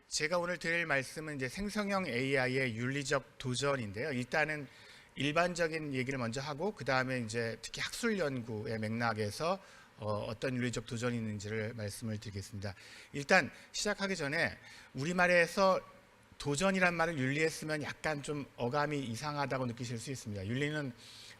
제가 오늘 드릴 말씀은 이제 생성형 AI의 윤리적 도전인데요. 일단은 일반적인 얘기를 먼저 하고 그 다음에 이제 특히 학술 연구의 맥락에서 어떤 윤리적 도전이 있는지를 말씀을 드리겠습니다. 일단 시작하기 전에 우리말에서 도전이란 말을 윤리에 쓰면 약간 좀 어감이 이상하다고 느끼실 수 있습니다. 윤리는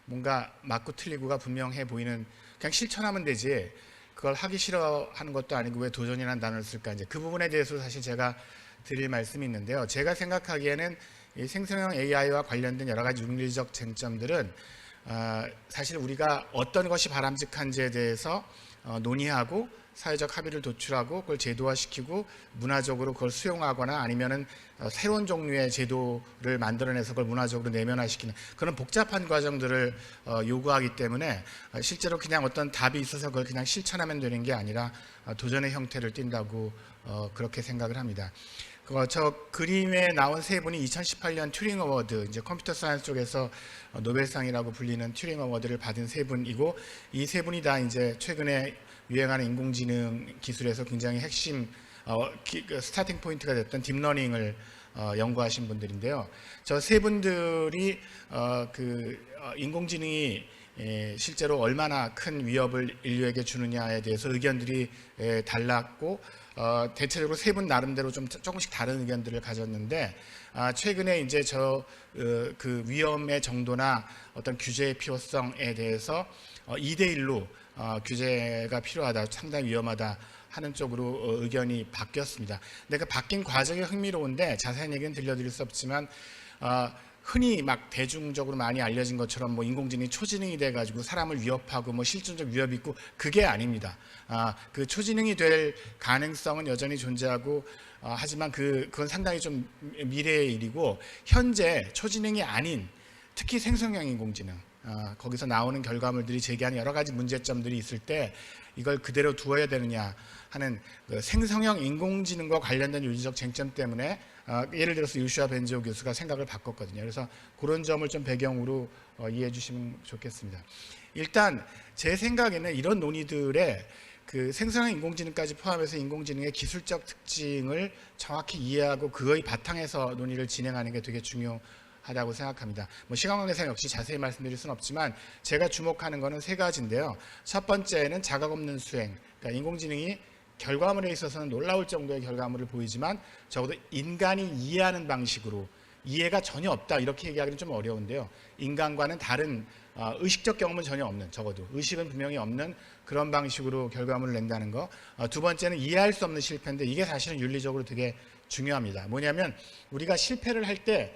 뭔가 맞고 틀리고가 분명해 보이는, 그냥 실천하면 되지 그걸 하기 싫어하는 것도 아니고 왜 도전이라는 단어를 쓸까, 이제 그 부분에 대해서 사실 제가 드릴 말씀이 있는데요. 제가 생각하기에는 이 생성형 AI와 관련된 여러 가지 윤리적 쟁점들은 사실 우리가 어떤 것이 바람직한지에 대해서 논의하고 사회적 합의를 도출하고 그걸 제도화시키고 문화적으로 그걸 수용하거나 아니면은 새로운 종류의 제도를 만들어내서 그걸 문화적으로 내면화시키는 그런 복잡한 과정들을 요구하기 때문에 실제로 그냥 어떤 답이 있어서 그걸 그냥 실천하면 되는 게 아니라 도전의 형태를 띈다고 그렇게 생각을 합니다. 저 그림에 나온 세 분이 2018년 튜링 어워드, 이제 컴퓨터 사이언스 쪽에서 노벨상이라고 불리는 튜링 어워드를 받은 세 분이고, 이 세 분이 다 이제 최근에 유행하는 인공지능 기술에서 굉장히 핵심 스타팅 포인트가 됐던 딥러닝을 연구하신 분들인데요. 저 세 분들이 인공지능이 실제로 얼마나 큰 위협을 인류에게 주느냐에 대해서 의견들이 달랐고, 대체적으로 세 분 나름대로 좀 조금씩 다른 의견들을 가졌는데, 최근에 이제 그 위험의 정도나 어떤 규제의 필요성에 대해서 2대1로 규제가 필요하다, 상당히 위험하다 하는 쪽으로 의견이 바뀌었습니다. 근데 그 바뀐 과정이 흥미로운데 자세한 얘기는 들려드릴 수 없지만, 흔히 막 대중적으로 많이 알려진 것처럼 뭐 인공지능이 초지능이 돼가지고 사람을 위협하고 뭐 실존적 위협이 있고, 그게 아닙니다. 그 초지능이 될 가능성은 여전히 존재하고, 하지만 그건 상당히 좀 미래의 일이고, 현재 초지능이 아닌 특히 생성형 인공지능, 거기서 나오는 결과물들이 제기하는 여러 가지 문제점들이 있을 때 이걸 그대로 두어야 되느냐 하는 그 생성형 인공지능과 관련된 윤리적 쟁점 때문에 예를 들어서 유시아 벤지오 교수가 생각을 바꿨거든요. 그래서 그런 점을 좀 배경으로 이해해 주시면 좋겠습니다. 일단 제 생각에는 이런 논의들의 그 생성형 인공지능까지 포함해서 인공지능의 기술적 특징을 정확히 이해하고 그의 바탕에서 논의를 진행하는 게 되게 중요하다고 생각합니다. 뭐 시간 관계상 역시 자세히 말씀드릴 수는 없지만 제가 주목하는 것은 세 가지인데요. 첫 번째는 자각 없는 수행. 그러니까 인공지능이 결과물에 있어서는 놀라울 정도의 결과물을 보이지만 적어도 인간이 이해하는 방식으로 이해가 전혀 없다, 이렇게 얘기하기는 좀 어려운데요. 인간과는 다른 의식적 경험은 전혀 없는, 적어도 의식은 분명히 없는 그런 방식으로 결과물을 낸다는 거. 두 번째는 이해할 수 없는 실패인데 이게 사실은 윤리적으로 되게 중요합니다. 뭐냐면 우리가 실패를 할 때,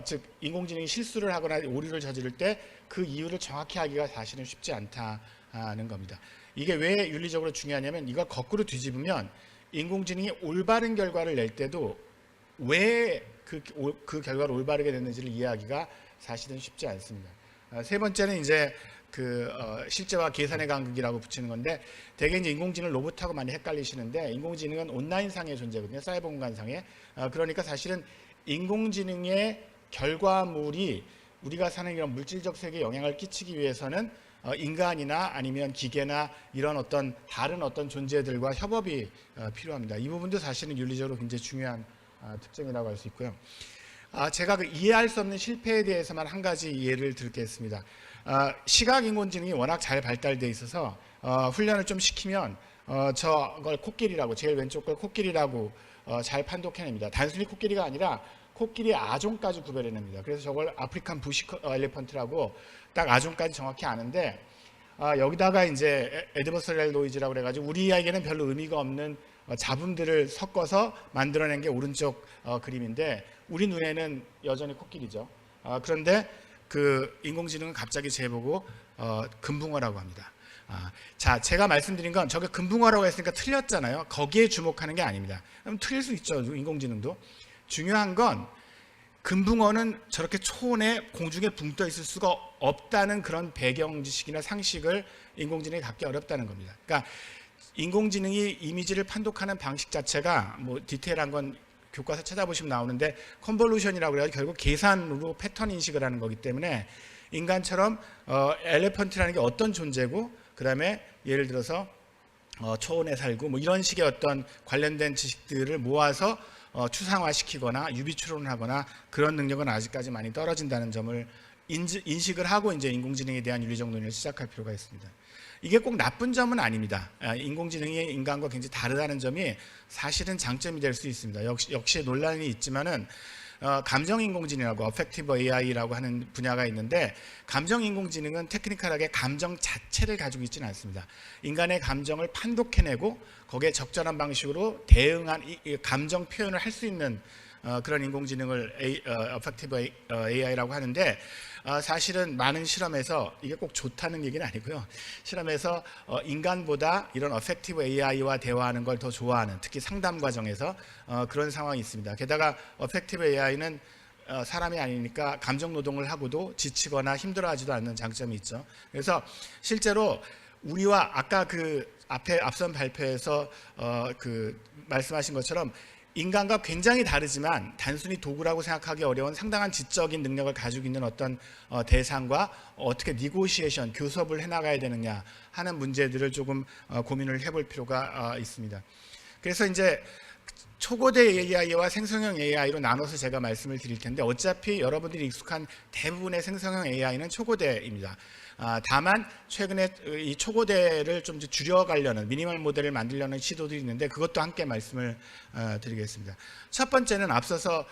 즉 인공지능이 실수를 하거나 오류를 저지를 때 그 이유를 정확히 하기가 사실은 쉽지 않다는 겁니다. 이게 왜 윤리적으로 중요하냐면 이걸 거꾸로 뒤집으면 인공지능이 올바른 결과를 낼 때도 왜 그 결과를 올바르게 냈는지를 이해하기가 사실은 쉽지 않습니다. 세 번째는 이제 실제와 계산의 간극이라고 붙이는 건데, 대개 이제 인공지능 로봇하고 많이 헷갈리시는데, 인공지능은 온라인상의 존재거든요. 사이버 공간상에. 그러니까 사실은 인공지능의 결과물이 우리가 사는 이런 물질적 세계에 영향을 끼치기 위해서는 인간이나 아니면 기계나 이런 어떤 다른 어떤 존재들과 협업이 필요합니다. 이 부분도 사실은 윤리적으로 굉장히 중요한 특징이라고 할 수 있고요. 제가 이해할 수 없는 실패에 대해서만 한 가지 예를 들겠습니다. 시각 인공지능이 워낙 잘 발달되어 있어서 훈련을 좀 시키면 저걸 코끼리라고, 제일 왼쪽 걸 코끼리라고 잘 판독해냅니다. 단순히 코끼리가 아니라 코끼리 아종까지 구별해냅니다. 그래서 저걸 아프리칸 부시 엘리펀트라고 딱 아종까지 정확히 아는데, 여기다가 이제 애드버서리얼 노이즈라고 그래가지고 우리에게는 별로 의미가 없는 잡음들을 섞어서 만들어낸 게 오른쪽 그림인데, 우리 눈에는 여전히 코끼리죠. 그런데 그 인공지능은 갑자기 재보고 금붕어라고 합니다. 자, 제가 말씀드린 건 저게 금붕어라고 했으니까 틀렸잖아요. 거기에 주목하는 게 아닙니다. 그럼 틀릴 수 있죠, 인공지능도. 중요한 건 금붕어는 저렇게 초원에 공중에 붕 떠 있을 수가 없다는 그런 배경 지식이나 상식을 인공지능이 갖기 어렵다는 겁니다. 그러니까 인공지능이 이미지를 판독하는 방식 자체가 뭐 디테일한 건 교과서 찾아보시면 나오는데, 컨볼루션이라고 해서 결국 계산으로 패턴 인식을 하는 거기 때문에 인간처럼 엘리펀트라는 게 어떤 존재고, 그 다음에 예를 들어서 초원에 살고 뭐 이런 식의 어떤 관련된 지식들을 모아서 추상화시키거나 유비추론하거나 그런 능력은 아직까지 많이 떨어진다는 점을 인식을 하고 이제 인공지능에 대한 윤리적 논의를 시작할 필요가 있습니다. 이게 꼭 나쁜 점은 아닙니다. 인공지능이 인간과 굉장히 다르다는 점이 사실은 장점이 될 수 있습니다. 역시 논란이 있지만은 감정인공지능이라고 어펙티브 AI라고 하는 분야가 있는데, 감정인공지능은 테크니컬하게 감정 자체를 가지고 있지는 않습니다. 인간의 감정을 판독해내고 거기에 적절한 방식으로 대응한 이 감정 표현을 할 수 있는 그런 인공지능을 어펙티브 AI라고 하는데, 사실은 많은 실험에서 이게 꼭 좋다는 얘기는 아니고요. 실험에서 인간보다 이런 어펙티브 AI와 대화하는 걸 더 좋아하는, 특히 상담 과정에서 그런 상황이 있습니다. 게다가 어펙티브 AI는 사람이 아니니까 감정 노동을 하고도 지치거나 힘들어하지도 않는 장점이 있죠. 그래서 실제로 우리와 아까 그 앞선 발표에서 그 말씀하신 것처럼 인간과 굉장히 다르지만 단순히 도구라고 생각하기 어려운 상당한 지적인 능력을 가지고 있는 어떤 대상과 어떻게 니고시에이션, 교섭을 해나가야 되느냐 하는 문제들을 조금 고민을 해볼 필요가 있습니다. 그래서 이제 초고대 AI와 생성형 AI로 나눠서 제가 말씀을 드릴 텐데, 어차피 여러분들이 익숙한 대부분의 생성형 AI는 초고대입니다. 다만 최근에 이 초고대를 좀 줄여가려는, 미니멀 모델을 만들려는 시도들이 있는데 그것도 함께 말씀을 드리겠습니다. 첫 번째는 앞서서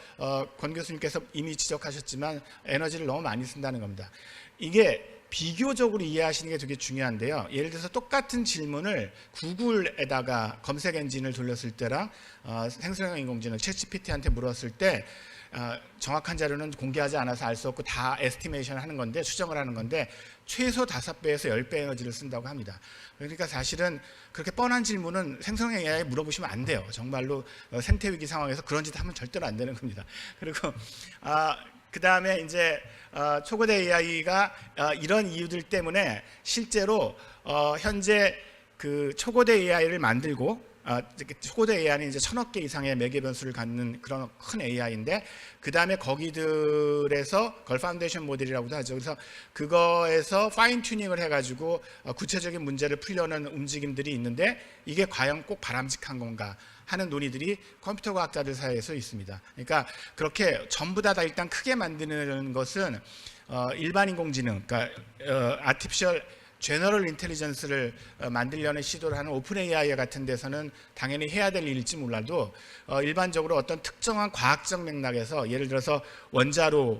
권 교수님께서 이미 지적하셨지만 에너지를 너무 많이 쓴다는 겁니다. 이게 비교적으로 이해하시는 게 되게 중요한데요. 예를 들어서 똑같은 질문을 구글에다가 검색 엔진을 돌렸을 때랑 생성형 인공지능 챗GPT한테 물었을 때 정확한 자료는 공개하지 않아서 알 수 없고 다 에스티메이션 하는 건데, 추정을 하는 건데 최소 5배에서 10배 에너지를 쓴다고 합니다. 그러니까 사실은 그렇게 뻔한 질문은 생성형 AI에 물어보시면 안 돼요. 정말로 생태위기 상황에서 그런 짓 하면 절대로 안 되는 겁니다. 그리고 그 다음에 이제 초고대 AI가 이런 이유들 때문에 실제로 현재 그 초고대 AI를 만들고, 초고대 AI는 이제 1000억 개 이상의 매개 변수를 갖는 그런 큰 AI인데, 그 다음에 거기들에서 그걸 파운데이션 모델이라고도 하죠. 그래서 그거에서 파인 튜닝을 해가지고 구체적인 문제를 풀려는 움직임들이 있는데, 이게 과연 꼭 바람직한 건가 하는 논의들이 컴퓨터 과학자들 사이에서 있습니다. 그러니까 그렇게 전부 다 일단 크게 만드는 것은 일반 인공지능, 그러니까 아티피셜 제너럴 인텔리전스를 만들려는 시도를 하는 오픈 AI 같은 데서는 당연히 해야 될 일일지 몰라도, 일반적으로 어떤 특정한 과학적 맥락에서 예를 들어서 원자로의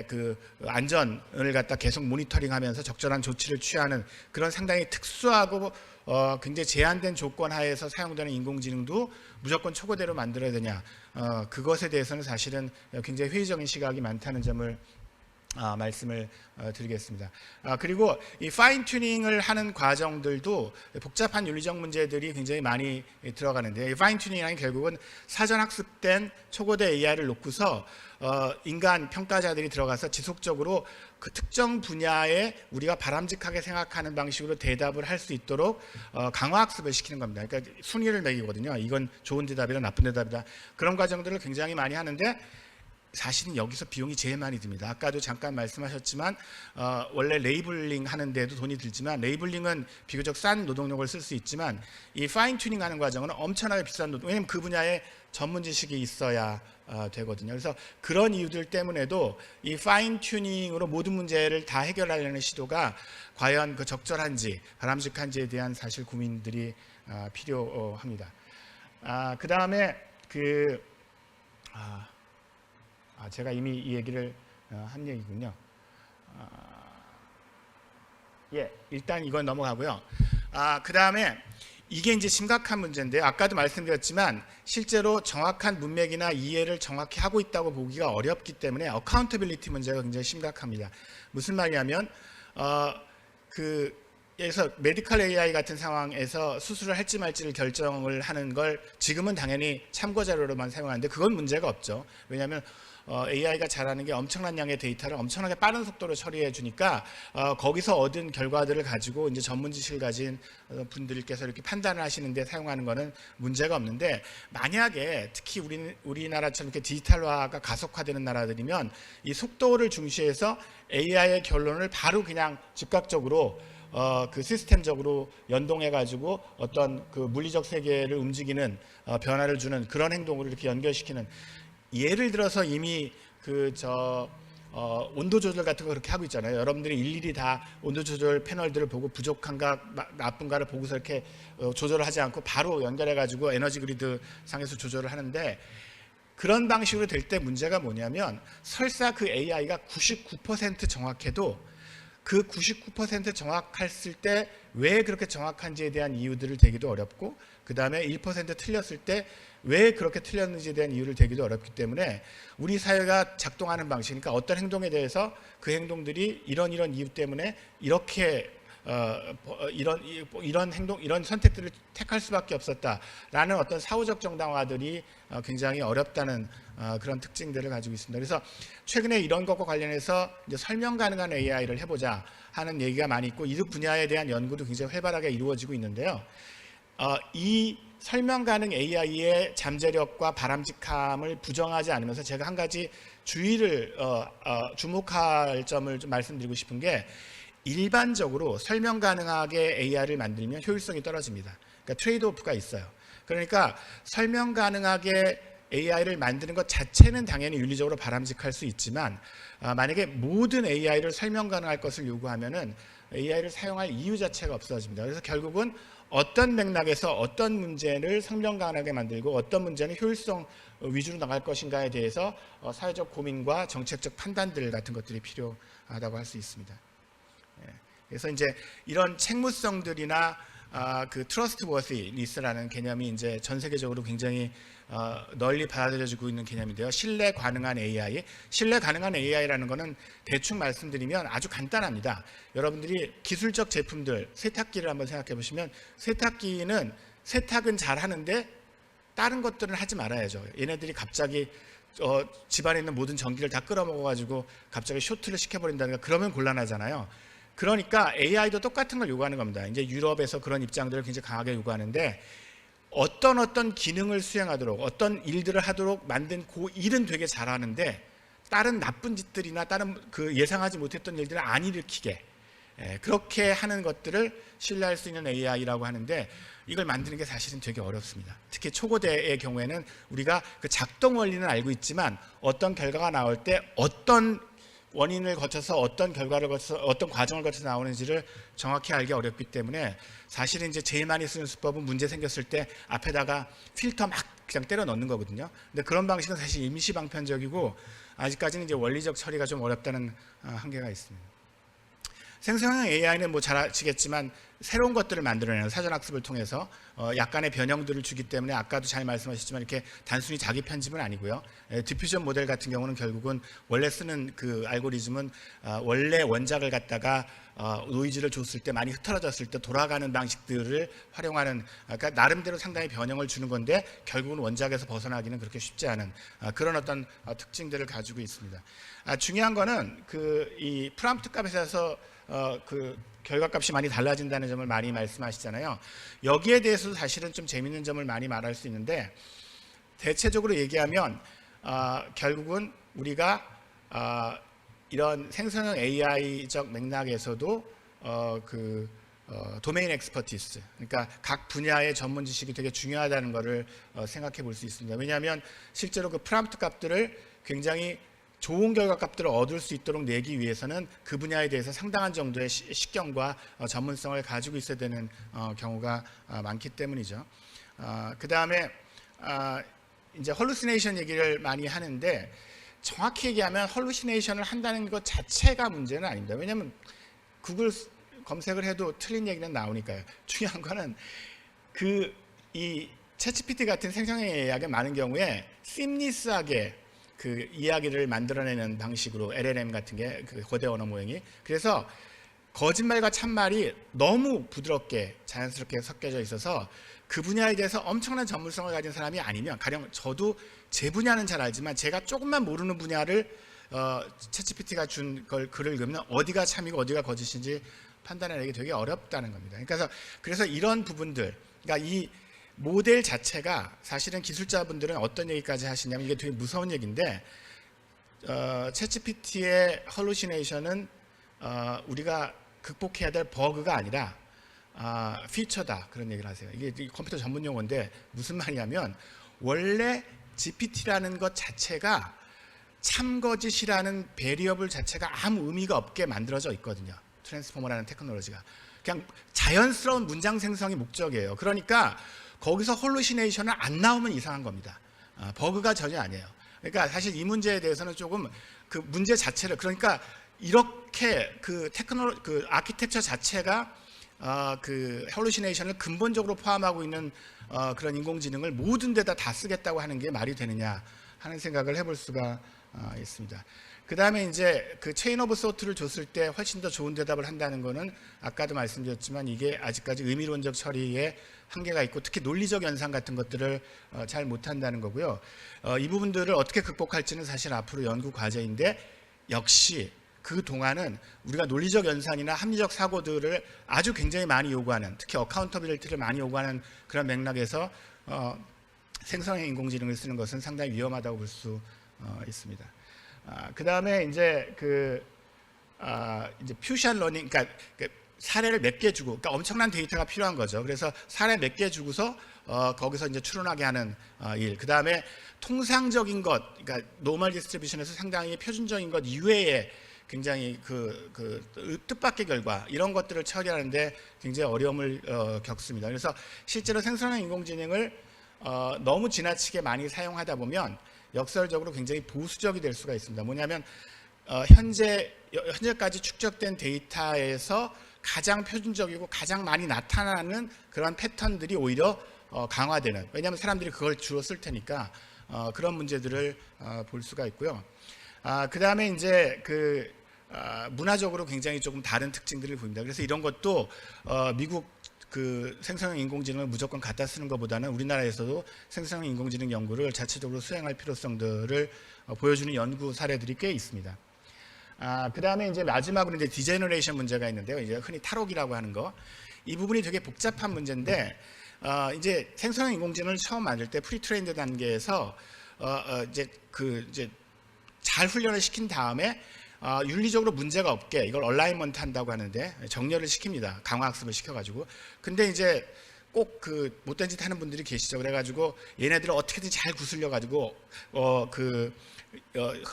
그 안전을 갖다 계속 모니터링하면서 적절한 조치를 취하는 그런 상당히 특수하고 굉장히 제한된 조건 하에서 사용되는 인공지능도 무조건 초고대로 만들어야 되냐, 그것에 대해서는 사실은 굉장히 회의적인 시각이 많다는 점을 말씀을 드리겠습니다. 그리고 이 파인 튜닝을 하는 과정들도 복잡한 윤리적 문제들이 굉장히 많이 들어가는데, 이 파인 튜닝이라는 결국은 사전 학습된 초고대 AI를 놓고서 인간 평가자들이 들어가서 지속적으로 그 특정 분야에 우리가 바람직하게 생각하는 방식으로 대답을 할 수 있도록 강화학습을 시키는 겁니다. 그러니까 순위를 매기거든요. 이건 좋은 대답이다, 나쁜 대답이다. 그런 과정들을 굉장히 많이 하는데, 사실은 여기서 비용이 제일 많이 듭니다. 아까도 잠깐 말씀하셨지만 원래 레이블링 하는 데도 돈이 들지만, 레이블링은 비교적 싼 노동력을 쓸 수 있지만 이 파인 튜닝 하는 과정은 엄청나게 비싼 노동, 왜냐하면 그 분야에 전문 지식이 있어야 되거든요. 그래서 그런 이유들 때문에도 이 파인 튜닝으로 모든 문제를 다 해결하려는 시도가 과연 그 적절한지 바람직한지에 대한 사실 고민들이 필요합니다. 그 다음에 제가 이미 이 얘기를 한 얘기군요. 일단 이건 넘어가고요. 그 다음에 이게 이제 심각한 문제인데, 아까도 말씀드렸지만 실제로 정확한 문맥이나 이해를 정확히 하고 있다고 보기가 어렵기 때문에 어카운터빌리티 문제가 굉장히 심각합니다. 무슨 말이냐면 그래서 메디컬 AI 같은 상황에서 수술을 할지 말지를 결정을 하는 걸 지금은 당연히 참고 자료로만 사용하는데 그건 문제가 없죠. 왜냐하면 AI가 잘하는 게 엄청난 양의 데이터를 엄청나게 빠른 속도로 처리해 주니까 거기서 얻은 결과들을 가지고 이제 전문 지식을 가진 분들께서 이렇게 판단을 하시는데 사용하는 거는 문제가 없는데, 만약에 특히 우리나라처럼 이렇게 디지털화가 가속화되는 나라들이면 이 속도를 중시해서 AI의 결론을 바로 그냥 즉각적으로 그 시스템적으로 연동해 가지고 어떤 그 물리적 세계를 움직이는 변화를 주는 그런 행동으로 이렇게 연결시키는, 예를 들어서 이미 온도 조절 같은 거 그렇게 하고 있잖아요. 여러분들이 일일이 다 온도 조절 패널들을 보고 부족한가 나쁜가를 보고서 이렇게 조절을 하지 않고 바로 연결해 가지고 에너지 그리드 상에서 조절을 하는데, 그런 방식으로 될 때 문제가 뭐냐면 설사 그 AI가 99% 정확해도 그 99% 정확했을 때 왜 그렇게 정확한지에 대한 이유들을 대기도 어렵고, 그 다음에 1% 틀렸을 때 왜 그렇게 틀렸는지에 대한 이유를 대기도 어렵기 때문에 우리 사회가 작동하는 방식이니까 어떤 행동에 대해서 그 행동들이 이런 이유 때문에 이렇게 이런 행동, 이런 선택들을 택할 수밖에 없었다라는 어떤 사후적 정당화들이 굉장히 어렵다는 그런 특징들을 가지고 있습니다. 그래서 최근에 이런 것과 관련해서 이제 설명 가능한 AI를 해보자 하는 얘기가 많이 있고, 이 분야에 대한 연구도 굉장히 활발하게 이루어지고 있는데요. 이 설명 가능 AI의 잠재력과 바람직함을 부정하지 않으면서 제가 한 가지 주목할 점을 좀 말씀드리고 싶은 게, 일반적으로 설명 가능하게 AI를 만들면 효율성이 떨어집니다. 그러니까 트레이드 오프가 있어요. 그러니까 설명 가능하게 AI를 만드는 것 자체는 당연히 윤리적으로 바람직할 수 있지만, 만약에 모든 AI를 설명 가능할 것을 요구하면은 AI를 사용할 이유 자체가 없어집니다. 그래서 결국은 어떤 맥락에서 어떤 문제를 설명 가능하게 만들고 어떤 문제는 효율성 위주로 나갈 것인가에 대해서 사회적 고민과 정책적 판단들 같은 것들이 필요하다고 할 수 있습니다. 그래서 이제 이런 책무성들이나 그 트러스트워시니스라는 개념이 이제 전 세계적으로 굉장히 널리 받아들여지고 있는 개념인데요. 신뢰 가능한 AI, 신뢰 가능한 AI라는 거는 대충 말씀드리면 아주 간단합니다. 여러분들이 기술적 제품들, 세탁기를 한번 생각해 보시면, 세탁은 잘 하는데 다른 것들은 하지 말아야죠. 얘네들이 갑자기 집안에 있는 모든 전기를 다 끌어먹어가지고 갑자기 쇼트를 시켜버린다든가 그러면 곤란하잖아요. 그러니까 AI도 똑같은 걸 요구하는 겁니다. 이제 유럽에서 그런 입장들을 굉장히 강하게 요구하는데, 어떤 기능을 수행하도록 어떤 일들을 하도록 만든 그 일은 되게 잘하는데 다른 나쁜 짓들이나 다른 그 예상하지 못했던 일들을 안 일으키게, 그렇게 하는 것들을 신뢰할 수 있는 AI라고 하는데, 이걸 만드는 게 사실은 되게 어렵습니다. 특히 초고대의 경우에는 우리가 그 작동 원리는 알고 있지만 어떤 결과가 나올 때 어떤 원인을 거쳐서 어떤 결과를 거쳐서 어떤 과정을 거쳐서 나오는지를 정확히 알기 어렵기 때문에, 사실은 이제 제일 많이 쓰는 수법은 문제 생겼을 때 앞에다가 필터 막 그냥 때려 넣는 거거든요. 근데 그런 방식은 사실 임시 방편적이고 아직까지는 이제 원리적 처리가 좀 어렵다는 한계가 있습니다. 생성형 AI는 뭐 잘 아시겠지만 새로운 것들을 만들어내는, 사전학습을 통해서 약간의 변형들을 주기 때문에 아까도 잘 말씀하셨지만 이렇게 단순히 자기 편집은 아니고요. 디퓨전 모델 같은 경우는 결국은 원래 쓰는 그 알고리즘은 원래 원작을 갖다가 노이즈를 줬을 때 많이 흐트러졌을 때 돌아가는 방식들을 활용하는, 그러니까 나름대로 상당히 변형을 주는 건데 결국은 원작에서 벗어나기는 그렇게 쉽지 않은 그런 어떤 특징들을 가지고 있습니다. 중요한 거는 이 프롬프트 값에서 그 결과값이 많이 달라진다는 점을 많이 말씀하시잖아요. 여기에 대해서도 사실은 좀 재밌는 점을 많이 말할 수 있는데, 대체적으로 얘기하면 결국은 우리가 이런 생성형 AI적 맥락에서도 도메인 엑스퍼티스, 그러니까 각 분야의 전문 지식이 되게 중요하다는 것을 생각해 볼 수 있습니다. 왜냐하면 실제로 그 프롬프트 값들을 굉장히 좋은 결과값들을 얻을 수 있도록 내기 위해서는 그 분야에 대해서 상당한 정도의 식견과 전문성을 가지고 있어야 되는 경우가 많기 때문이죠. 그 다음에 이제 헐루시네이션 얘기를 많이 하는데, 정확히 얘기하면 헐루시네이션을 한다는 것 자체가 문제는 아닙니다. 왜냐하면 구글 검색을 해도 틀린 얘기는 나오니까요. 중요한 거는 이 챗GPT 같은 생성형 AI가 많은 경우에 심리스하게 그 이야기를 만들어내는 방식으로, LLM 같은 게 그 거대 언어 모형이, 그래서 거짓말과 참말이 너무 부드럽게 자연스럽게 섞여져 있어서 그 분야에 대해서 엄청난 전문성을 가진 사람이 아니면, 가령 저도 제 분야는 잘 알지만 제가 조금만 모르는 분야를 챗GPT가 준 걸 글을 읽으면 어디가 참이고 어디가 거짓인지 판단해내기 되게 어렵다는 겁니다. 그래서 이런 부분들, 그러니까 이 모델 자체가 사실은 기술자분들은 어떤 얘기까지 하시냐면, 이게 되게 무서운 얘기인데, 챗GPT의 헐루시네이션은 우리가 극복해야 될 버그가 아니라 피처다, 그런 얘기를 하세요. 이게 컴퓨터 전문 용어인데 무슨 말이냐면, 원래 GPT라는 것 자체가 참거짓이라는 베리어블 자체가 아무 의미가 없게 만들어져 있거든요. 트랜스포머라는 테크놀로지가 그냥 자연스러운 문장 생성이 목적이에요. 그러니까 거기서 홀루시네이션은 안 나오면 이상한 겁니다. 버그가 전혀 아니에요. 그러니까 사실 이 문제에 대해서는 조금 그 문제 자체를, 그러니까 이렇게 그 아키텍처 자체가 그 홀루시네이션을 근본적으로 포함하고 있는 그런 인공지능을 모든 데다 다 쓰겠다고 하는 게 말이 되느냐 하는 생각을 해볼 수가 있습니다. 그 다음에 이제 그 체인 오브 소트를 줬을 때 훨씬 더 좋은 대답을 한다는 거는 아까도 말씀드렸지만 이게 아직까지 의미론적 처리에 한계가 있고 특히 논리적 연상 같은 것들을 잘 못한다는 거고요. 이 부분들을 어떻게 극복할지는 사실 앞으로 연구 과제인데, 역시 그 동안은 우리가 논리적 연산이나 합리적 사고들을 아주 굉장히 많이 요구하는, 특히 어카운터빌리티를 많이 요구하는 그런 맥락에서 생성형 인공지능을 쓰는 것은 상당히 위험하다고 볼 수 있습니다. 그 다음에 이제 이제 퓨션 러닝, 그러니까 사례를 몇 개 주고, 그러니까 엄청난 데이터가 필요한 거죠. 그래서 사례 몇 개 주고서 거기서 이제 추론하게 하는 일. 그 다음에 통상적인 것, 그러니까 노멀 디스트리뷰션에서 상당히 표준적인 것 이외에 굉장히 뜻밖의 결과, 이런 것들을 처리하는데 굉장히 어려움을 겪습니다. 그래서 실제로 생성형 인공지능을 너무 지나치게 많이 사용하다 보면 역설적으로 굉장히 보수적이 될 수가 있습니다. 뭐냐면 현재까지 축적된 데이터에서 가장 표준적이고 가장 많이 나타나는 그런 패턴들이 오히려 강화되는, 왜냐하면 사람들이 그걸 주로 쓸 테니까 그런 문제들을 볼 수가 있고요. 그 다음에 이제 문화적으로 굉장히 조금 다른 특징들을 보입니다. 그래서 이런 것도 미국 생성형 인공지능을 무조건 갖다 쓰는 것보다는 우리나라에서도 생성형 인공지능 연구를 자체적으로 수행할 필요성들을 보여주는 연구 사례들이 꽤 있습니다. 그 다음에 이제 마지막으로 이제 디제너레이션 문제가 있는데요. 이제 흔히 탈옥이라고 하는 거. 이 부분이 되게 복잡한 문제인데, 이제 생성형 인공지능을 처음 만들 때 프리트레인드 단계에서 이제 잘 훈련을 시킨 다음에 윤리적으로 문제가 없게 이걸 얼라이먼트 한다고 하는데, 정렬을 시킵니다. 강화학습을 시켜가지고. 근데 이제 꼭 못된 짓 하는 분들이 계시죠. 그래가지고 얘네들을 어떻게든 잘 구슬려가지고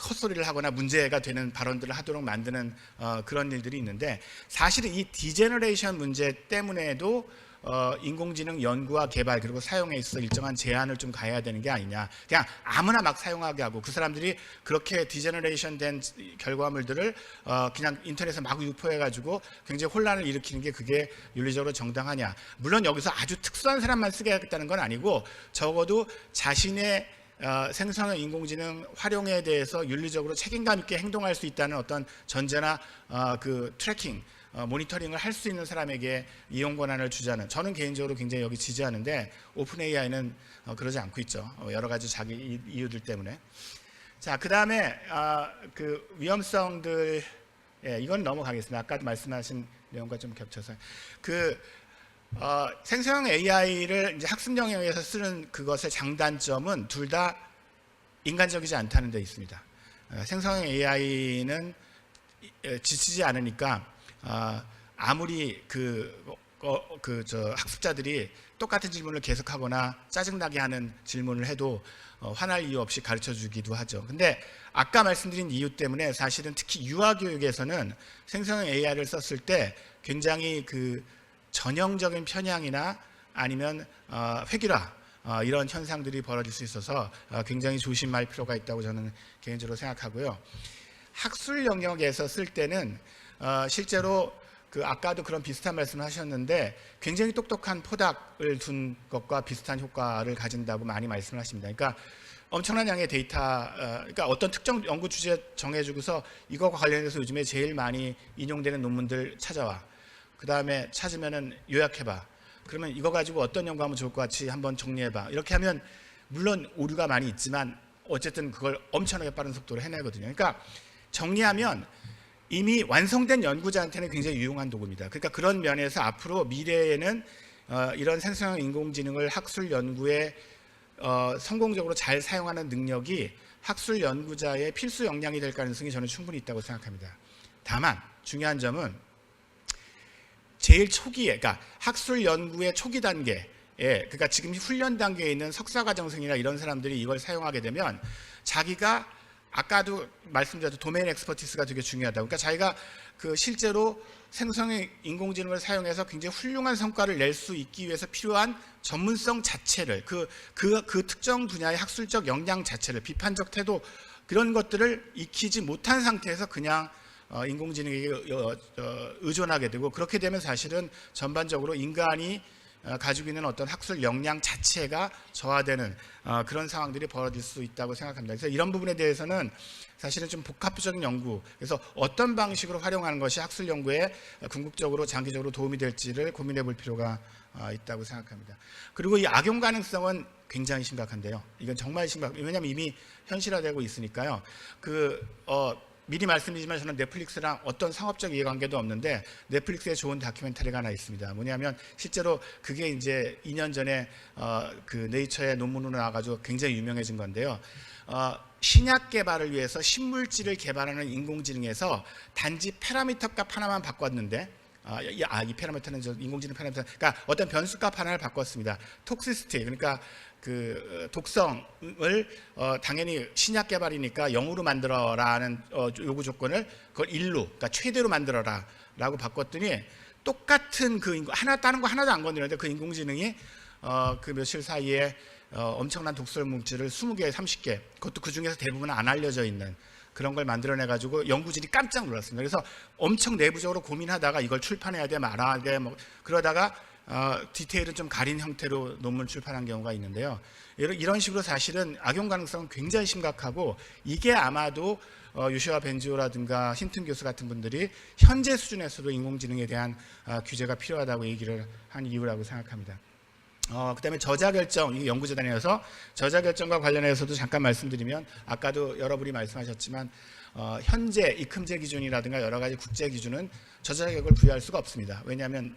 헛소리를 하거나 문제가 되는 발언들을 하도록 만드는 그런 일들이 있는데, 사실은 이 디제너레이션 문제 때문에도 인공지능 연구와 개발 그리고 사용에 있어서 일정한 제한을 좀 가해야 되는 게 아니냐. 그냥 아무나 막 사용하게 하고 그 사람들이 그렇게 디제너레이션 된 결과물들을 그냥 인터넷에 막 유포해가지고 굉장히 혼란을 일으키는 게 그게 윤리적으로 정당하냐. 물론 여기서 아주 특수한 사람만 쓰게 하겠다는 건 아니고, 적어도 자신의 생성형 인공지능 활용에 대해서 윤리적으로 책임감 있게 행동할 수 있다는 어떤 전제나 트래킹, 모니터링을 할 수 있는 사람에게 이용 권한을 주자는, 저는 개인적으로 굉장히 여기 지지하는데 오픈 AI는 그러지 않고 있죠. 여러 가지 자기 이유들 때문에. 자, 그 다음에 위험성들, 이건 넘어가겠습니다. 아까 말씀하신 내용과 좀 겹쳐서 생성형 AI를 이제 학습 영역에서 쓰는 그것의 장단점은 둘 다 인간적이지 않다는 데 있습니다. 생성형 AI는 지치지 않으니까 아무리 학습자들이 똑같은 질문을 계속하거나 짜증나게 하는 질문을 해도 화날 이유 없이 가르쳐주기도 하죠. 근데 아까 말씀드린 이유 때문에 사실은 특히 유아교육에서는 생성형 AI를 썼을 때 굉장히 전형적인 편향이나 아니면 획일화, 이런 현상들이 벌어질 수 있어서 굉장히 조심할 필요가 있다고 저는 개인적으로 생각하고요. 학술 영역에서 쓸 때는 실제로 아까도 그런 비슷한 말씀을 하셨는데, 굉장히 똑똑한 포닥을 둔 것과 비슷한 효과를 가진다고 많이 말씀을 하십니다. 그러니까 엄청난 양의 데이터, 그러니까 어떤 특정 연구 주제 정해주고서 이거와 관련해서 요즘에 제일 많이 인용되는 논문들 찾아와. 그 다음에 찾으면은 요약해봐. 그러면 이거 가지고 어떤 연구하면 좋을 것 같이 한번 정리해봐. 이렇게 하면 물론 오류가 많이 있지만 어쨌든 그걸 엄청나게 빠른 속도로 해내거든요. 그러니까 정리하면 이미 완성된 연구자한테는 굉장히 유용한 도구입니다. 그러니까 그런 면에서 앞으로 미래에는 이런 생성형 인공지능을 학술 연구에 성공적으로 잘 사용하는 능력이 학술 연구자의 필수 역량이 될 가능성이 저는 충분히 있다고 생각합니다. 다만 중요한 점은 제일 초기에, 그러니까 학술 연구의 초기 단계, 그러니까 지금 훈련 단계에 있는 석사과정생이나 이런 사람들이 이걸 사용하게 되면 자기가 아까도 말씀드렸던 도메인 엑스퍼티스가 되게 중요하다고. 그러니까 자기가 그 실제로 생성의 인공지능을 사용해서 굉장히 훌륭한 성과를 낼 수 있기 위해서 필요한 전문성 자체를 그 특정 분야의 학술적 역량 자체를 비판적 태도 그런 것들을 익히지 못한 상태에서 그냥 인공지능에게 의존하게 되고 그렇게 되면 사실은 전반적으로 인간이 가지고 있는 어떤 학술 역량 자체가 저하되는 그런 상황들이 벌어질 수 있다고 생각합니다. 그래서 이런 부분에 대해서는 사실은 좀 복합적인 연구, 그래서 어떤 방식으로 활용하는 것이 학술 연구에 궁극적으로 장기적으로 도움이 될지를 고민해 볼 필요가 있다고 생각합니다. 그리고 이 악용 가능성은 굉장히 심각한데요. 이건 정말 왜냐하면 이미 현실화되고 있으니까요. 미리 말씀드리지만 저는 넷플릭스랑 어떤 상업적 이해관계도 없는데 넷플릭스에 좋은 다큐멘터리가 하나 있습니다. 뭐냐면 실제로 그게 이제 2년 전에 그 네이처의 논문으로 나와가지고 굉장히 유명해진 건데요. 신약 개발을 위해서 신물질을 개발하는 인공지능에서 단지 파라미터 값 하나만 바꿨는데 이 파라미터는 인공지능 파라미터, 그러니까 어떤 변수값 하나를 바꿨습니다. 톡시시티, 그러니까 그 독성을 당연히 신약 개발이니까 0으로 만들어라는 요구 조건을 그걸 1로, 그러니까 최대로 만들어라라고 바꿨더니 똑같은 다른 거 하나도 안 건드렸는데 그 인공지능이 그 며칠 사이에 엄청난 독성 물질을 20개, 30개, 그것도 그 중에서 대부분은 안 알려져 있는 그런 걸 만들어내가지고 연구진이 깜짝 놀랐습니다. 그래서 엄청 내부적으로 고민하다가 이걸 출판해야 돼, 말아야 돼, 뭐 그러다가 디테일은 좀 가린 형태로 논문 출판한 경우가 있는데요. 이런 식으로 사실은 악용 가능성은 굉장히 심각하고 이게 아마도 유시아 벤지오라든가 힌튼 교수 같은 분들이 현재 수준에서도 인공지능에 대한 규제가 필요하다고 얘기를 한 이유라고 생각합니다. 그다음에 저자결정, 이 연구재단이어서 저자결정과 관련해서도 잠깐 말씀드리면 아까도 여러분이 말씀하셨지만 현재 이큼제 기준이라든가 여러 가지 국제 기준은 저자 자격을 부여할 수가 없습니다. 왜냐하면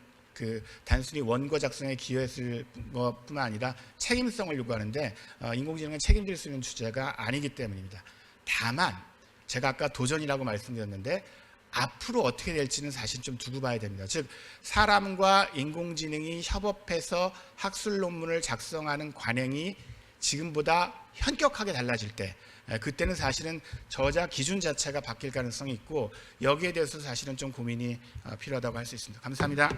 단순히 원고 작성에 기여했을 것뿐만 아니라 책임성을 요구하는데 인공지능은 책임질 수 있는 주제가 아니기 때문입니다. 다만 제가 아까 도전이라고 말씀드렸는데 앞으로 어떻게 될지는 사실 좀 두고 봐야 됩니다. 즉 사람과 인공지능이 협업해서 학술 논문을 작성하는 관행이 지금보다 현격하게 달라질 때 그때는 사실은 저자 기준 자체가 바뀔 가능성이 있고 여기에 대해서 사실은 좀 고민이 필요하다고 할 수 있습니다. 감사합니다.